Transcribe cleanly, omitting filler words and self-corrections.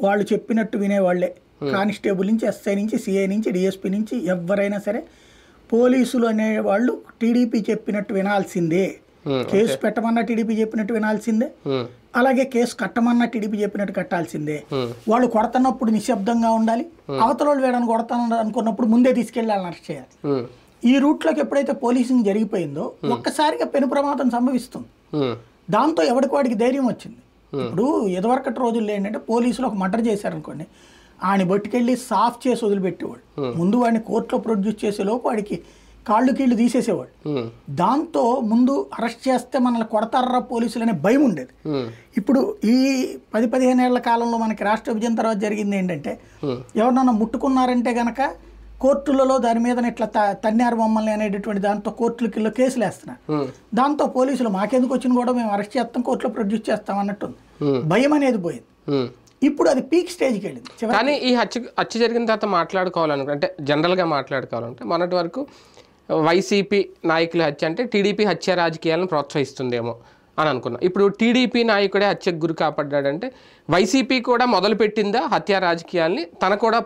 వాళ్ళు చెప్పినట్టు వినేవాళ్లే. కానిస్టేబుల్ నుంచి, ఎస్ఐ నుంచి, సిఐ నుంచి, డిఎస్పీ నుంచి ఎవరైనా సరే పోలీసులు అనేవాళ్ళు టీడీపీ చెప్పినట్టు వినాల్సిందే. కేసు పెట్టమన్నా టీడీపీ చెప్పినట్టు వినాల్సిందే, అలాగే కేసు కట్టమన్నా టీడీపీ చెప్పినట్టు కట్టాల్సిందే. వాళ్ళు కొడుతున్నప్పుడు నిశ్శబ్దంగా ఉండాలి, అవతల వాళ్ళు వేడని కొడతాను అనుకున్నప్పుడు ముందే తీసుకెళ్ళి వాళ్ళని అరెస్ట్ చేయాలి. ఈ రూట్లోకి ఎప్పుడైతే పోలీసింగ్ జరిగిపోయిందో ఒక్కసారిగా పెను ప్రమాదం సంభవిస్తుంది. దాంతో ఎవరికి వాడికి ధైర్యం వచ్చింది. ఇప్పుడు ఎదవరకటి రోజుల్లో ఏంటంటే పోలీసులు ఒక మర్డర్ చేశారనుకోండి, ఆయన బట్టుకెళ్ళి సాఫ్ చేసి వదిలిపెట్టేవాడు. ముందు వాడిని కోర్టులో ప్రొడ్యూస్ చేసే లోపు వాడికి కాళ్ళు కీళ్ళు తీసేసేవాడు. దాంతో ముందు అరెస్ట్ చేస్తే మనల్ని కొడతారా పోలీసులు అనే భయం ఉండేది. ఇప్పుడు ఈ 10-15 ఏళ్ల కాలంలో మనకి రాష్ట్ర విభజన తర్వాత జరిగింది ఏంటంటే, ఎవరినన్నా ముట్టుకున్నారంటే గనక కోర్టులలో దాని మీద ఇట్లా తన్నారు మమ్మల్ని అనేటటువంటి దాంతో కోర్టులకి కేసులు వేస్తున్నారు. దాంతో పోలీసులు మాకెందుకు వచ్చిన కూడా మేము అరెస్ట్ చేస్తాం, కోర్టులో ప్రొడ్యూస్ చేస్తాం అన్నట్టుంది. భయం అనేది పోయింది. ఇప్పుడు అది పీక్ స్టేజ్కి వెళ్ళింది. కానీ ఈ హత్య జరిగిన తర్వాత మాట్లాడుకోవాలనుకుంటే, అంటే జనరల్గా మాట్లాడుకోవాలంటే మొన్నటి వరకు వైసీపీ నాయకుల హత్య అంటే టీడీపీ హత్య రాజకీయాలను ప్రోత్సహిస్తుందేమో అని అనుకున్నాం. ఇప్పుడు టీడీపీ నాయకుడే హత్యకు గురి కాపాడ్డాడంటే వైసీపీ కూడా మొదలుపెట్టిందా హత్య రాజకీయాల్ని, తన కూడా